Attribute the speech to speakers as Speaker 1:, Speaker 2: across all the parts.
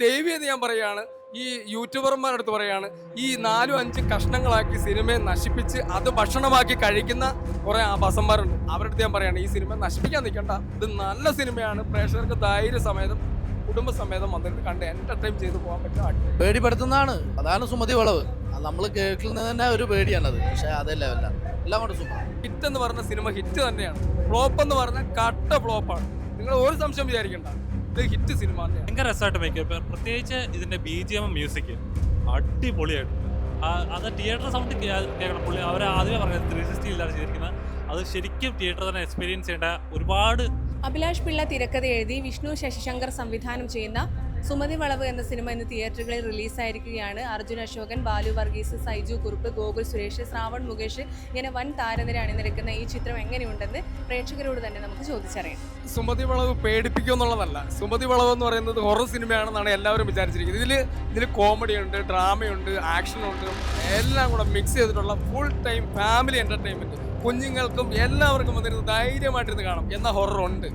Speaker 1: ദൈവീയത ഞാൻ പറയാണ്, ഈ യൂട്യൂബർമാരുടെ അടുത്ത് പറയാണ്, ഈ 4-5 കഷ്ണങ്ങളാക്കി സിനിമയെ നശിപ്പിച്ച് അത് ഭക്ഷണമാക്കി കഴിക്കുന്ന കുറെ ആഭാസന്മാരുണ്ട്. അവരുടെ അടുത്ത് ഞാൻ പറയാണ്, ഈ സിനിമ നശിപ്പിക്കാൻ നിൽക്കണ്ട, ഇത് നല്ല സിനിമയാണ്, പ്രേക്ഷകർക്ക് ധൈര്യസമേതം കുടുംബസമേതം വന്നിട്ട് കണ്ട് എന്റർടൈൻ ചെയ്ത് പോകാൻ പറ്റും.
Speaker 2: പേടിപ്പെടുത്തുന്നതാണ്, അതാണ് സുമതി വളവ്. നമ്മൾ കേൾക്കുന്നത് തന്നെ ഒരു പേടിയാണത്. പക്ഷെ അതല്ല എല്ലാം കൊണ്ട് സൂപ്പർ.
Speaker 1: ഹിറ്റ് എന്ന് പറഞ്ഞ സിനിമ ഹിറ്റ് തന്നെയാണ്, ഫ്ലോപ്പ് എന്ന് പറഞ്ഞാൽ കട്ട ഫ്ലോപ്പാണ്. നിങ്ങൾ ഒരു സംശയം വിചാരിക്കണ്ട, ഇത് ഹിറ്റ് സിനിമ തന്നെയാണ്.
Speaker 3: ഭയങ്കര രസമായിട്ട് മേക്കപ്പ്, പ്രത്യേകിച്ച് ഇതിന്റെ BGM മ്യൂസിക് അടിപൊളിയായിട്ട്. അത് തിയേറ്റർ സൗണ്ട് കേൾക്കണം. പുള്ളി അവർ ആദ്യമേ പറഞ്ഞത് 360 ഇല്ലാണ് ചെയ്തിരിക്കുന്നത്. അത് ശരിക്കും തിയേറ്റർ തന്നെ എക്സ്പീരിയൻസ് ചെയ്യേണ്ട ഒരുപാട്.
Speaker 4: അഭിലാഷ് പിള്ള തിരക്കഥ എഴുതി വിഷ്ണു ശശിശങ്കർ സംവിധാനം ചെയ്യുന്ന സുമതി വളവ് എന്ന സിനിമ ഇന്ന് തിയേറ്ററുകളിൽ റിലീസായിരിക്കുകയാണ്. അർജുൻ അശോകൻ, ബാലു വർഗീസ്, സൈജു കുറുപ്പ്, ഗോകുൽ സുരേഷ്, ശ്രാവൺ മുകേഷ് ഇങ്ങനെ വൻ താരനിര അണിനിരക്കുന്ന ഈ ചിത്രം എങ്ങനെയുണ്ടെന്ന് പ്രേക്ഷകരോട് തന്നെ നമുക്ക് ചോദിച്ചറിയാം.
Speaker 1: സുമതി വളവ് പേടിപ്പിക്കുമെന്നുള്ളതല്ല, സുമതി വളവ് എന്ന് പറയുന്നത് ഹൊറർ സിനിമയാണെന്നാണ് എല്ലാവരും വിചാരിച്ചിരിക്കുന്നത്. ഇതിൽ കോമഡി ഉണ്ട്, ഡ്രാമയുണ്ട്, ആക്ഷനുണ്ട്, എല്ലാം കൂടെ മിക്സ് ചെയ്തിട്ടുള്ള ഫുൾ ടൈം ഫാമിലി എന്റർടൈൻമെന്റ്. കുഞ്ഞുങ്ങൾക്കും എല്ലാവർക്കും വന്നിരുന്ന് ധൈര്യമായിട്ടിരുന്ന് കാണാം എന്ന ഹൊറർ ഉണ്ട്.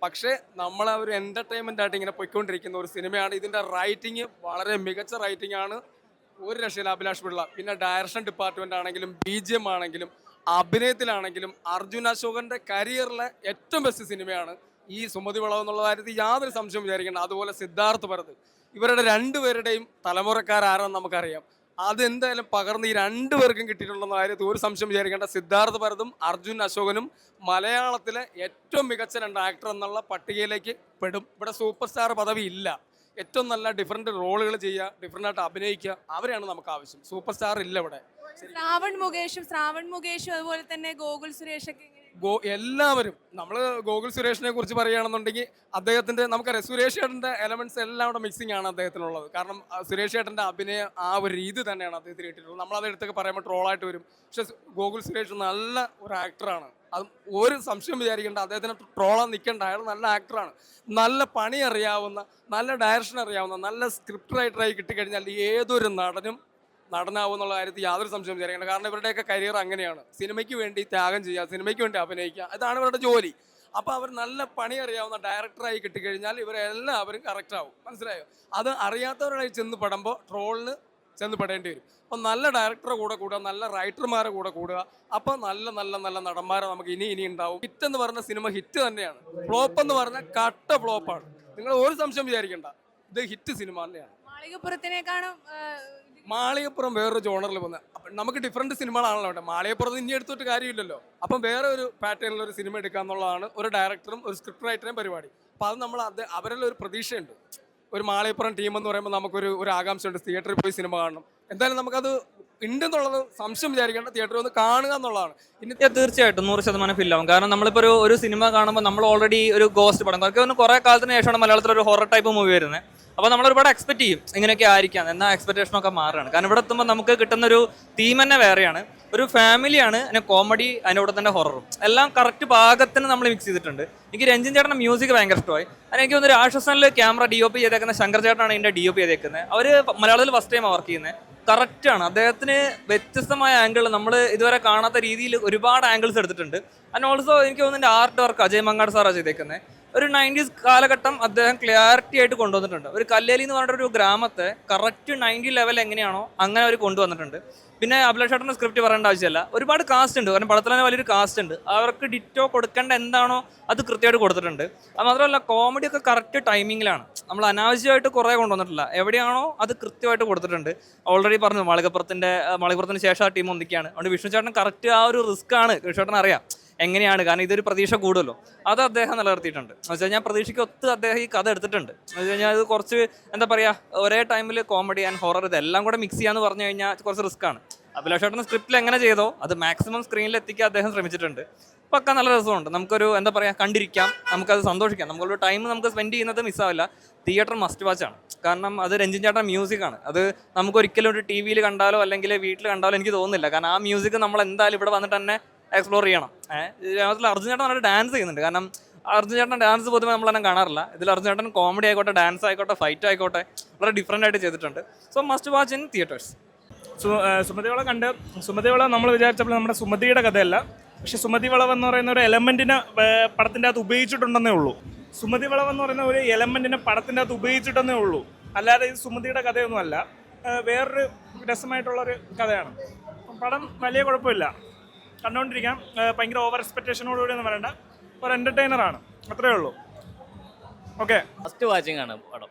Speaker 1: പക്ഷേ നമ്മൾ ഒരു എന്റർടൈൻമെന്റ് ആയിട്ട് ഇങ്ങനെ പോയിക്കൊണ്ടിരിക്കുന്ന ഒരു സിനിമയാണ്. ഇതിന്റെ റൈറ്റിംഗ് വളരെ മികച്ച റൈറ്റിംഗ് ആണ്, ഒരു രക്ഷയില്ല അഭിലാഷ് പിള്ള. പിന്നെ ഡയറക്ഷൻ ഡിപ്പാർട്ട്മെന്റ് ആണെങ്കിലും BGM ആണെങ്കിലും അഭിനയത്തിലാണെങ്കിലും അർജുൻ അശോകന്റെ കരിയറിലെ ഏറ്റവും ബെസ്റ്റ് സിനിമയാണ് ഈ സുമതി വളവ് എന്നുള്ള കാര്യത്തിൽ യാതൊരു സംശയം വിചാരിക്കേണ്ട. അതുപോലെ സിദ്ധാർത്ഥ് ഭരത്, ഇവരുടെ രണ്ടുപേരുടെയും തലമുറക്കാരാണെന്ന് നമുക്കറിയാം. അതെന്തായാലും പകർന്ന് ഈ രണ്ടുപേർക്കും കിട്ടിയിട്ടുണ്ടെന്ന കാര്യത്തിൽ ഒരു സംശയം വിചാരിക്കേണ്ട. സിദ്ധാർത്ഥ് ഭരതും അർജുൻ അശോകനും മലയാളത്തിലെ ഏറ്റവും മികച്ച 2 ആക്ടർ എന്നുള്ള പട്ടികയിലേക്ക് പെടും. ഇവിടെ സൂപ്പർ സ്റ്റാർ പദവി ഇല്ല. ഏറ്റവും നല്ല ഡിഫറെന്റ് റോളുകൾ ചെയ്യുക, ഡിഫറെന്റ് ആയിട്ട് അഭിനയിക്കുക, അവരെയാണ് നമുക്ക് ആവശ്യം. സൂപ്പർ സ്റ്റാർ ഇല്ല ഇവിടെ.
Speaker 4: ശ്രാവൺ മുകേഷും അതുപോലെ തന്നെ ഗോകുൽ സുരേഷൊക്കെ
Speaker 1: എല്ലാവരും. നമ്മൾ ഗോകുൽ സുരേഷിനെ കുറിച്ച് പറയുകയാണെന്നുണ്ടെങ്കിൽ അദ്ദേഹത്തിന്റെ നമുക്കറിയാം, സുരേഷ് ചേട്ടന്റെ എലമെന്റ്സ് എല്ലാം കൂടെ മിക്സിംഗ് ആണ് അദ്ദേഹത്തിനുള്ളത്. കാരണം സുരേഷ് ചേട്ടന്റെ അഭിനയം ആ ഒരു രീതി തന്നെയാണ് അദ്ദേഹത്തിന് കിട്ടിയിട്ടുള്ളത്. നമ്മളത് എടുത്തൊക്കെ പറയുമ്പോൾ ട്രോളായിട്ട് വരും. പക്ഷെ ഗോകുൽ സുരേഷ് നല്ല ഒരു ആക്ടറാണ്, അത് ഒരു സംശയം വിചാരിക്കേണ്ട. അദ്ദേഹത്തിന് ട്രോളാൻ നിൽക്കേണ്ട, അയാൾ നല്ല ആക്ടറാണ്. നല്ല പണി അറിയാവുന്ന, നല്ല ഡയറക്ഷൻ അറിയാവുന്ന, നല്ല സ്ക്രിപ്റ്റ് റൈറ്ററായി കിട്ടിക്കഴിഞ്ഞാൽ ഏതൊരു നടനാവും എന്നുള്ള കാര്യത്തിൽ യാതൊരു സംശയം വിചാരിക്കേണ്ട. കാരണം ഇവരുടെയൊക്കെ കരിയർ അങ്ങനെയാണ്, സിനിമയ്ക്ക് വേണ്ടി ത്യാഗം ചെയ്യുക, സിനിമയ്ക്ക് വേണ്ടി അഭിനയിക്കുക, അതാണ് ഇവരുടെ ജോലി. അപ്പോൾ അവർ നല്ല പണി അറിയാവുന്ന ഡയറക്ടറായി കിട്ടിക്കഴിഞ്ഞാൽ ഇവരെല്ലാവരും കറക്റ്റ് ആവും. മനസ്സിലായോ? അത് അറിയാത്തവരായി ചെന്ന് പെടുമ്പോൾ ട്രോളിന് ചെന്ന് പെടേണ്ടി വരും. അപ്പം നല്ല ഡയറക്ടറെ കൂടെ കൂടുക, നല്ല റൈറ്റർമാരെ കൂടെ കൂടുക, അപ്പം നല്ല നല്ല നല്ല നടന്മാരെ നമുക്ക് ഇനി ഉണ്ടാവും. ഹിറ്റ് എന്ന് പറഞ്ഞ സിനിമ ഹിറ്റ് തന്നെയാണ്, ഫ്ലോപ്പ് എന്ന് പറഞ്ഞാൽ കട്ട ഫ്ലോപ്പാണ്. നിങ്ങൾ ഒരു സംശയം വിചാരിക്കേണ്ട, ഇത് ഹിറ്റ് സിനിമ തന്നെയാണ്. മാളികപ്പുറം വേറൊരു ജോണറിൽ വന്ന് നമുക്ക് ഡിഫറെന്റ് സിനിമകളാണല്ലോ അവിടെ. മാളികപ്പുറത്ത് ഇനി എടുത്തിട്ട് കാര്യമില്ലല്ലോ. അപ്പം വേറെ ഒരു പാറ്റേണിൽ ഒരു സിനിമ എടുക്കുക എന്നുള്ളതാണ് ഒരു ഡയറക്ടറും ഒരു സ്ക്രിപ്റ്റ് റൈറ്ററും പരിപാടി. അപ്പം അത് നമ്മൾ അവരെല്ലാം ഒരു പ്രതീക്ഷയുണ്ട്. ഒരു മാളികപ്പുറം ടീം എന്ന് പറയുമ്പോൾ നമുക്കൊരു ആകാംക്ഷയുണ്ട്, തിയേറ്ററിൽ പോയി സിനിമ കാണണം. എന്തായാലും നമുക്കത് ഉണ്ടെന്നുള്ളത് സംശയം വിചാരിക്കേണ്ട, തിയേറ്ററിൽ ഒന്ന് കാണുക എന്നുള്ളതാണ്.
Speaker 5: തീർച്ചയായിട്ടും 100% ഫില്ലാവും. കാരണം നമ്മളിപ്പോൾ ഒരു സിനിമ കാണുമ്പോൾ നമ്മൾ ഓൾറെഡി ഒരു ഗോസ്റ്റ് പടം കുറേ കാലത്തിന് ശേഷമാണ് മലയാളത്തിൽ ഒരു ഹൊറർ ടൈപ്പ് മൂവി വരുന്നത്. അപ്പോൾ നമ്മൾ ഒരുപാട് എക്സ്പെക്ട് ചെയ്യും ഇങ്ങനെയൊക്കെ ആയിരിക്കാം, എന്നാൽ എക്സ്പെക്ടേഷനൊക്കെ മാറുകയാണ്. കാരണം ഇവിടെ എത്തുമ്പോൾ നമുക്ക് കിട്ടുന്നൊരു തീം തന്നെ വേറെയാണ്. ഒരു ഫാമിലിയാണ്, അതിന് കോമഡി, അതിൻ്റെ കൂടെ തന്നെ ഹൊററും എല്ലാം കറക്റ്റ് പാകത്തിന് നമ്മൾ മിക്സ് ചെയ്തിട്ടുണ്ട്. എനിക്ക് രഞ്ജിൻ ചേട്ടൻ്റെ മ്യൂസിക് ഭയങ്കര ഇഷ്ടമായി. എനിക്ക് തോന്നുന്നു രാക്ഷസനിൽ ക്യാമറ DOP ചെയ്തേക്കുന്ന ശങ്കർ ചേട്ടനാണ് ഇതിൻ്റെ DOP ചെയ്തേക്കുന്നത്. അവർ മലയാളത്തിൽ ഫസ്റ്റ് ടൈമാണ് വർക്ക് ചെയ്യുന്നത്. കറക്റ്റാണ്, അദ്ദേഹത്തിന് വ്യത്യസ്തമായ ആംഗിൾ, നമ്മൾ ഇതുവരെ കാണാത്ത രീതിയിൽ ഒരുപാട് ആംഗിൾസ് എടുത്തിട്ടുണ്ട്. ആൻഡ് ഓൾസോ എനിക്ക് തോന്നുന്നു ആർട്ട് വർക്ക് അജയ് മങ്ങാട് സാറാണ് ചെയ്തേക്കുന്നത്. ഒരു 90s കാലഘട്ടം അദ്ദേഹം ക്ലിയാരിറ്റി ആയിട്ട് കൊണ്ടുവന്നിട്ടുണ്ട്. ഒരു കല്ലേലി എന്ന് പറഞ്ഞിട്ടൊരു ഗ്രാമത്തെ കറക്റ്റ് 90 ലെവൽ എങ്ങനെയാണോ അങ്ങനെ അവർ കൊണ്ടുവന്നിട്ടുണ്ട്. പിന്നെ അഭിലാഷ് ചേട്ടൻ്റെ സ്ക്രിപ്റ്റ് പറയേണ്ട ആവശ്യമില്ല, ഒരുപാട് കാസ്റ്റ് ഉണ്ട്. കാരണം പടത്തിൽ തന്നെ വലിയൊരു കാസ്റ്റ് ഉണ്ട്. അവർക്ക് ഡിറ്റോ കൊടുക്കേണ്ട എന്താണോ അത് കൃത്യമായിട്ട് കൊടുത്തിട്ടുണ്ട്. അത് മാത്രമല്ല കോമഡി ഒക്കെ കറക്റ്റ് ടൈമിങ്ങിലാണ്, നമ്മൾ അനാവശ്യമായിട്ട് കുറേ കൊണ്ടുവന്നിട്ടില്ല. എവിടെയാണോ അത് കൃത്യമായിട്ട് കൊടുത്തിട്ടുണ്ട്. ഓൾറെഡി പറഞ്ഞു മാളികപ്പുറത്തിന് ശേഷം ആ ടീം ഒന്നിക്കുകയാണ്. അതുകൊണ്ട് വിഷ്ണു ചേട്ടൻ കറക്റ്റ് ആ ഒരു റിസ്ക് ആണ് വിഷ്ണു ചേട്ടൻ അറിയാം എങ്ങനെയാണ്. കാരണം ഇതൊരു പ്രതീക്ഷ കൂടുമല്ലോ, അത് അദ്ദേഹം നിലനിർത്തിയിട്ടുണ്ട്. എന്ന് വെച്ച് കഴിഞ്ഞാൽ പ്രതീക്ഷയ്ക്ക് ഒത്ത് അദ്ദേഹം ഈ കഥ എടുത്തിട്ടുണ്ട്. എന്ന് വെച്ച് കഴിഞ്ഞാൽ അത് കുറച്ച് എന്താ പറയുക, ഒരേ ടൈമിൽ കോമഡി ആൻഡ് ഹൊറർ ഇതെല്ലാം കൂടെ മിക്സ് ചെയ്യാന്ന് പറഞ്ഞു കഴിഞ്ഞാൽ കുറച്ച് റിസ്ക് ആണ്. അഭിലാഷ് ചേട്ടൻ സ്ക്രിപ്റ്റിൽ എങ്ങനെ ചെയ്തോ അത് മാക്സിമം സ്ക്രീനിൽ എത്തിക്കാൻ അദ്ദേഹം ശ്രമിച്ചിട്ടുണ്ട്. പക്ക നല്ല രസമുണ്ട്. നമുക്കൊരു എന്താ പറയുക, കണ്ടിരിക്കാം, നമുക്കത് സന്തോഷിക്കാം. നമുക്കൊരു ടൈം നമുക്ക് സ്പെൻഡ് ചെയ്യുന്നത് മിസ്സാവില്ല. തിയേറ്റർ മസ്റ്റ് വാച്ച് ആണ്. കാരണം അത് രഞ്ജിൻ ചേട്ടൻ മ്യൂസിക്കാണ്. അത് നമുക്കൊരിക്കലും ഒരു TV കണ്ടാലോ അല്ലെങ്കിൽ വീട്ടിൽ കണ്ടാലോ എനിക്ക് തോന്നുന്നില്ല. കാരണം ആ മ്യൂസിക് നമ്മൾ എന്തായാലും ഇവിടെ വന്നിട്ട് തന്നെ എക്സ്പ്ലോർ ചെയ്യണം. അർജുൻ ചേട്ടൻ നല്ലൊരു ഡാൻസ് ചെയ്യുന്നുണ്ട്. കാരണം അർജുൻ ചേട്ടൻ ഡാൻസ് പൊതുവെ നമ്മളെല്ലാം കാണാറില്ല. ഇതിൽ അർജുൻ ചേട്ടൻ കോമഡി ആയിക്കോട്ടെ, ഡാൻസ് ആയിക്കോട്ടെ, ഫൈറ്റ് ആയിക്കോട്ടെ, വളരെ ഡിഫറെൻ്റ് ആയിട്ട് ചെയ്തിട്ടുണ്ട്. So must watch in theatres.
Speaker 6: സുമതിവള സുമതിവള നമ്മൾ വിചാരിച്ചപ്പോൾ നമ്മുടെ സുമതിയുടെ കഥയല്ല, പക്ഷെ സുമതി വളവ് എന്ന് പറയുന്ന ഒരു എലമെന്റിനെ പടത്തിൻ്റെ അകത്ത് ഉപയോഗിച്ചിട്ടുണ്ടെന്നേ ഉള്ളൂ. സുമതി വളവ് എന്ന് പറയുന്ന ഒരു എലമെന്റിനെ പടത്തിൻ്റെ അകത്ത് ഉപയോഗിച്ചിട്ടെന്നേ ഉള്ളൂ. അല്ലാതെ ഇത് സുമതിയുടെ കഥയൊന്നുമല്ല. വേറൊരു രസമായിട്ടുള്ളൊരു കഥയാണ്. പടം വലിയ കുഴപ്പമില്ല, കണ്ടുകൊണ്ടിരിക്കാം. ഭയങ്കര ഓവർ എക്സ്പെക്റ്റേഷനോടുകൂടി ഒന്നും പറയണ്ട, ഒരു എൻ്റർടൈനറാണ്, അത്രയേ ഉള്ളൂ. ഓക്കെ,
Speaker 7: ഫസ്റ്റ് വാച്ചിങ് ആണ് പടം.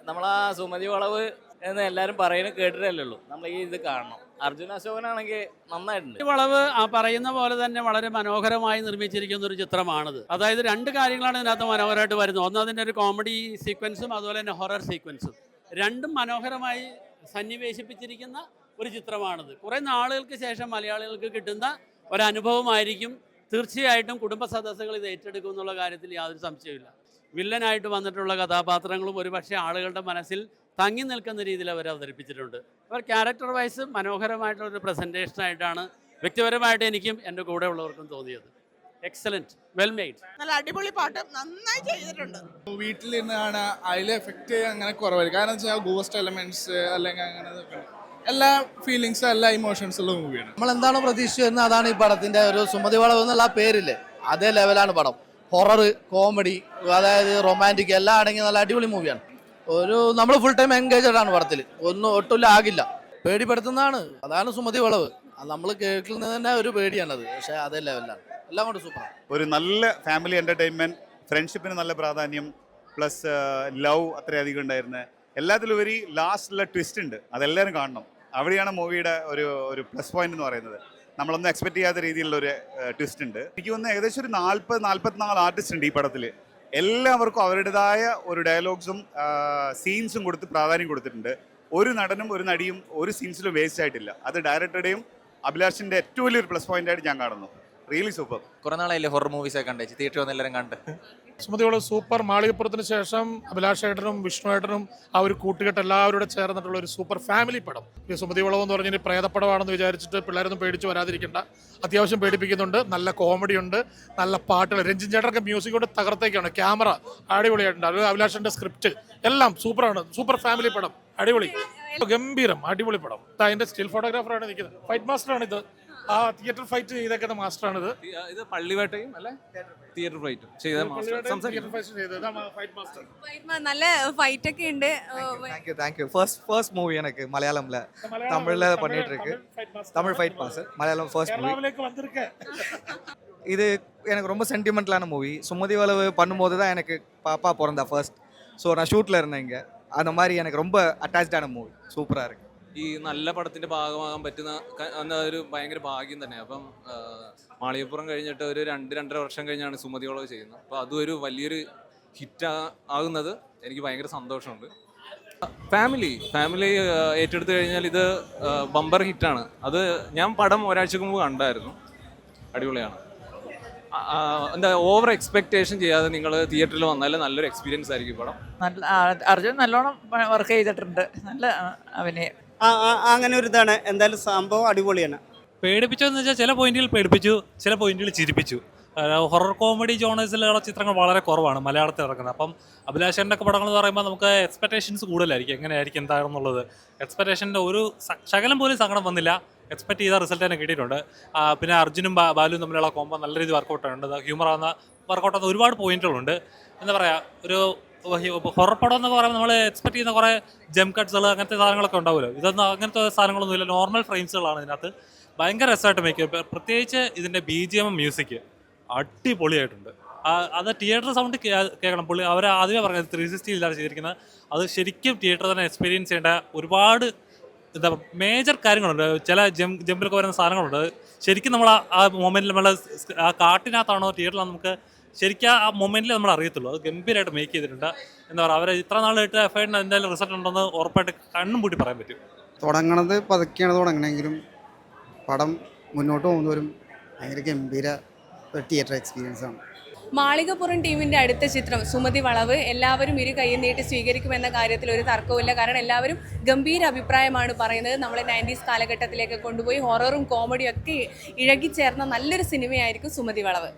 Speaker 7: നമ്മൾ ആ സുമതി വളവ് എന്ന് എല്ലാവരും പറയുന്നത് കേട്ടിട്ടല്ലേ ഉള്ളൂ, നമ്മൾ ഈ ഇത് കാണണം. അർജുന അശോകനാണെങ്കിൽ നന്നായിട്ടുണ്ട്.
Speaker 8: ഈ വളവ് ആ പറയുന്ന പോലെ തന്നെ വളരെ മനോഹരമായി നിർമ്മിച്ചിരിക്കുന്ന ഒരു ചിത്രമാണിത്. അതായത് രണ്ട് കാര്യങ്ങളാണ് ഇതിനകത്ത് മനോഹരമായിട്ട് വരുന്നത്. ഒന്ന് അതിൻ്റെ ഒരു കോമഡി സീക്വൻസും അതുപോലെ തന്നെ ഹൊറർ സീക്വൻസും, രണ്ടും മനോഹരമായി സന്നിവേശിപ്പിച്ചിരിക്കുന്ന ഒരു ചിത്രമാണിത്. കുറേ നാളുകൾക്ക് ശേഷം മലയാളികൾക്ക് കിട്ടുന്ന ഒരനുഭവമായിരിക്കും. തീർച്ചയായിട്ടും കുടുംബ സദസ്സുകൾ ഇത് ഏറ്റെടുക്കും എന്നുള്ള കാര്യത്തിൽ യാതൊരു സംശയമില്ല. വില്ലനായിട്ട് വന്നിട്ടുള്ള കഥാപാത്രങ്ങളും ഒരുപക്ഷെ ആളുകളുടെ മനസ്സിൽ തങ്ങി നിൽക്കുന്ന രീതിയിൽ അവർ അവതരിപ്പിച്ചിട്ടുണ്ട്. അവർ ക്യാരക്ടർ വൈസ് മനോഹരമായിട്ടുള്ളൊരു പ്രസൻറ്റേഷനായിട്ടാണ് വ്യക്തിപരമായിട്ട് എനിക്കും എൻ്റെ കൂടെ ഉള്ളവർക്കും തോന്നിയത്. Excellent, well made.
Speaker 9: നല്ല അടിപൊളി പാട്ട്, നന്നായി ചെയ്തിട്ടുണ്ട്.
Speaker 10: വീട്ടിൽ നിന്ന് കാണാൻ അതിലെ എഫക്റ്റ് അങ്ങനെ കുറവായിരിക്കും. കാരണം വെച്ചാൽ ഗോസ്റ്റ് എലമെന്റ്സ് അല്ലെങ്കിൽ അങ്ങനെ എല്ലാ ഫീലിങ്സും എല്ലാ ഇമോഷൻസും ഉള്ള മൂവിയാണ്.
Speaker 2: നമ്മൾ എന്താണോ പ്രതീക്ഷിച്ചിരുന്നത് അതാണ് ഈ പടത്തിന്റെ ഒരു സുമതി വളവ് എന്നുള്ള ആ പേരില്ലേ, അതേ ലെവലാണ് പടം. ഹൊറർ, കോമഡി, അതായത് റൊമാൻറ്റിക് എല്ലാം അടങ്ങി നല്ല അടിപൊളി മൂവിയാണ്. നമ്മൾ ഫുൾ ടൈം എൻഗേജഡ് ആണ് പടത്തിൽ, ഒട്ടും ആകില്ല, പേടിപ്പെടുത്തുന്നതാണ്. അതാണ് സുമതി വളവ്. നമ്മൾ കേൾക്കുന്നത് തന്നെ ഒരു പേടിയാണത്, പക്ഷേ അതേ ലെവലാണ്. എല്ലാം കൊണ്ട് സൂപ്പറാണ്.
Speaker 11: ഒരു നല്ല ഫാമിലി എൻ്റർടൈൻമെൻറ്റ്, ഫ്രണ്ട്ഷിപ്പിന് നല്ല പ്രാധാന്യം, പ്ലസ് ലവ് അത്രയധികം ഉണ്ടായിരുന്നത്. എല്ലാത്തിലുപരി ലാസ്റ്റിലുള്ള ട്വിസ്റ്റ് ഉണ്ട്, അതെല്ലാവരും കാണണം. അവിടെയാണ് മൂവിയുടെ ഒരു പ്ലസ് പോയിന്റ് എന്ന് പറയുന്നത്. നമ്മളൊന്നും എക്സ്പെക്ട് ചെയ്യാത്ത രീതിയിലുള്ള ഒരു ട്വിസ്റ്റ് ഉണ്ട്. എനിക്ക് തോന്നുന്നു ഏകദേശം ഒരു 40-44 ആർട്ടിസ്റ്റ് ഉണ്ട് ഈ പടത്തിൽ. എല്ലാവർക്കും അവരുടേതായ ഒരു ഡയലോഗ്സും സീൻസും കൊടുത്ത് പ്രാധാന്യം കൊടുത്തിട്ടുണ്ട്. ഒരു നടനും ഒരു നടിയും ഒരു സീൻസിലും വേസ്റ്റ് ആയിട്ടില്ല. അത് ഡയറക്ടറുടെയും അഭിലാഷിൻ്റെ ഏറ്റവും വലിയൊരു പ്ലസ് പോയിന്റ് ആയിട്ട് ഞാൻ കാണുന്നു. Really super.
Speaker 5: കുറെ നാളായില്ലേ ഹൊറർ മൂവീസ് ഒക്കെ കണ്ടേ, തിയേറ്ററിൽ വന്ന് എല്ലാവരും കണ്ട്.
Speaker 6: സുമതി വളവ് സൂപ്പർ. മാളികപ്പുറത്തിന് ശേഷം അഭിലാഷ് ഏട്ടനും വിഷ്ണു ഏട്ടനും ആ ഒരു കൂട്ടുകെട്ട് എല്ലാവരും ചേർന്നിട്ടുള്ള ഒരു സൂപ്പർ ഫാമിലി പടം. ഈ സുമതി വളവ് എന്ന് പറഞ്ഞാൽ പ്രേതപ്പടമാണെന്ന് വിചാരിച്ചിട്ട് പിള്ളേരൊന്നും പേടിച്ച് വരാതിരിക്കേണ്ട. അത്യാവശ്യം പേടിപ്പിക്കുന്നുണ്ട്, നല്ല കോമഡി ഉണ്ട്, നല്ല പാട്ടുകൾ. രഞ്ജിൻ ചേട്ടനൊക്കെ മ്യൂസിക് കൊണ്ട് തകർത്തേക്കാണ്. ക്യാമറ അടിപൊളിയായിട്ടുണ്ട്. അത് അഭിലാഷിന്റെ സ്ക്രിപ്റ്റ് എല്ലാം സൂപ്പറാണ്. സൂപ്പർ ഫാമിലി പടം, അടിപൊളി, ഗംഭീരം, അടിപൊളി പടം. അതിന്റെ സ്റ്റിൽ ഫോട്ടോഗ്രാഫറാണ് നിൽക്കുന്നത്. ഫൈറ്റ് മാസ്റ്ററാണ് ഇത്. ആ തിയേറ്റർ ഫൈറ്റ് ചെയ്തേക്കുന്ന മാസ്റ്ററാണിത്.
Speaker 5: ഇത് പള്ളിവേട്ടയും അല്ലെ തിയേറ്റർ ഫൈറ്റും ചെയ്ത
Speaker 4: നല്ല ഫൈറ്റ് ഒക്കെ ഉണ്ട്.
Speaker 10: தேங்க்யூ. ஃபர்ஸ்ட் மூவி எனக்கு மலையாளம்ல, தமிழ்ல பண்ணிட்டு இருக்கு. Tamil fight master, Malayalam first movie. இது எனக்கு ரொம்ப சென்டிமெண்டலான மூவி. சுமதி வளவு பண்ணும்போது தான் எனக்கு பாப்பா பிறந்தா ஃபர்ஸ்ட். ஸோ நான் ஷூட்டில் இருந்தேன் இங்கே. அந்த மாதிரி எனக்கு ரொம்ப அட்டாச்சான மூவி. சூப்பராக இருக்குது.
Speaker 5: ഈ നല്ല പടത്തിന്റെ ഭാഗമാകാൻ പറ്റുന്ന ഒരു ഭയങ്കര ഭാഗ്യം തന്നെ. അപ്പം മാളികപ്പുറം കഴിഞ്ഞിട്ട് ഒരു 2-2.5 വർഷം കഴിഞ്ഞാണ് സുമതി വളവ് ചെയ്യുന്നത്. അപ്പോൾ അതും ഒരു വലിയൊരു ഹിറ്റ് ആകുന്നത് എനിക്ക് ഭയങ്കര സന്തോഷമുണ്ട്. ഫാമിലി ഏറ്റെടുത്ത് കഴിഞ്ഞാൽ ഇത് ബമ്പർ ഹിറ്റാണ്. അത് ഞാൻ പടം ഒരാഴ്ചക്ക് മുമ്പ് കണ്ടായിരുന്നു. അടിപൊളിയാണ്. എന്താ ഓവർ എക്സ്പെക്ടേഷൻ ചെയ്യാതെ നിങ്ങൾ തിയേറ്ററിൽ വന്നാൽ നല്ലൊരു എക്സ്പീരിയൻസ് ആയിരിക്കും പടം.
Speaker 9: അർജുൻ നല്ലോണം വർക്ക് ചെയ്തിട്ടുണ്ട്, നല്ല അഭിനയം.
Speaker 10: അങ്ങനെ ഒരു ഇതാണ്. എന്തായാലും സംഭവം അടിപൊളിയാണ്.
Speaker 3: പേടിപ്പിച്ചതെന്ന് വെച്ചാൽ ചില പോയിന്റുകൾ പേടിപ്പിച്ചു, ചില പോയിന്റുകൾ ചിരിപ്പിച്ചു. ഹൊറർ കോമഡി ജോണേഴ്സിലുള്ള ചിത്രങ്ങൾ വളരെ കുറവാണ് മലയാളത്തിൽ ഇറക്കുന്നത്. അപ്പം അഭിലാഷൻ്റെ ഒക്കെ പടങ്ങൾ എന്ന് പറയുമ്പോൾ നമുക്ക് എക്സ്പെക്ടേഷൻസ് കൂടുതലായിരിക്കും, എങ്ങനെയായിരിക്കും എന്താണെന്നുള്ളത്. എക്സ്പെക്ടേഷൻ്റെ ഒരു ശകലം പോലും സങ്കടം വന്നില്ല. എക്സ്പെക്ട് ചെയ്ത റിസൾട്ട് തന്നെ കിട്ടിയിട്ടുണ്ട്. പിന്നെ അർജുനും ബാലുവും തമ്മിലുള്ള കോമ്പോ നല്ല രീതിയിൽ വർക്കൗട്ടുണ്ട്. ഹ്യൂമറാകുന്ന വർക്കൗട്ടാകുന്ന ഒരുപാട് പോയിന്റുകളുണ്ട്. എന്താ പറയുക, ഒരു ഹൊറർ പടം എന്നൊക്കെ പറയുമ്പോൾ നമ്മൾ എക്സ്പെക്ട് ചെയ്യുന്ന കുറേ ജം കട്ട്സുകൾ അങ്ങനത്തെ സാധനങ്ങളൊക്കെ ഉണ്ടാവുമല്ലോ. ഇതൊന്നും അങ്ങനത്തെ സാധനങ്ങളൊന്നുമില്ല, നോർമൽ ഫ്രെയിംസുകളാണ് ഇതിനകത്ത്. ഭയങ്കര രസമായിട്ട് മേക്ക് ചെയ്യും. പ്രത്യേകിച്ച് ഇതിൻ്റെ BGM മ്യൂസിക് അടിപൊളിയായിട്ടുണ്ട്. അത് തിയേറ്റർ സൗണ്ട് കേൾക്കണം. അവർ ആദ്യമേ പറഞ്ഞത് 360 ഇല്ലാതെ ചെയ്തിരിക്കുന്നത്. അത് ശരിക്കും തിയേറ്റർ തന്നെ എക്സ്പീരിയൻസ് ചെയ്യേണ്ട ഒരുപാട് എന്താ മേജർ കാര്യങ്ങളുണ്ട്. ചില ജമ്പിലൊക്കെ വരുന്ന സാധനങ്ങളുണ്ട്. ശരിക്കും നമ്മൾ ആ മൊമെൻറ്റിൽ നമ്മൾ ആ കാട്ടിനകത്താണോ തിയേറ്ററിൽ നമുക്ക് ശരിക്കും ആ മൊമെൻറ്റിൽ നമ്മൾ അറിയത്തുള്ളൂ. അത് ഗംഭീരമായിട്ട് മേക്ക് ചെയ്തിട്ടുണ്ട്. എന്താ പറയുക, അവർ ഇത്ര നാളായിട്ട് എഫേർട്ടിന് എന്തായാലും റിസൾട്ട് ഉണ്ടെന്ന് ഉറപ്പായിട്ട് കണ്ണും പൂട്ടി പറയാൻ പറ്റും.
Speaker 10: തുടങ്ങണത് പതുക്കെയാണ് തുടങ്ങണമെങ്കിലും പടം മുന്നോട്ട് പോകുന്നവരും ഭയങ്കര ഗംഭീര തിയേറ്റർ എക്സ്പീരിയൻസ് ആണ്.
Speaker 4: മാളികപ്പുറം ടീമിൻ്റെ അടുത്ത ചിത്രം സുമതി വളവ് എല്ലാവരും ഇരു കൈ നീട്ടി സ്വീകരിക്കുമെന്ന കാര്യത്തിൽ ഒരു തർക്കവുമില്ല. കാരണം എല്ലാവരും ഗംഭീര അഭിപ്രായമാണ് പറയുന്നത്. നമ്മളെ 90s കാലഘട്ടത്തിലേക്ക് കൊണ്ടുപോയി ഹൊററും കോമഡിയും ഒക്കെ ഇഴകിച്ചേർന്ന നല്ലൊരു സിനിമയായിരിക്കും സുമതി വളവ്.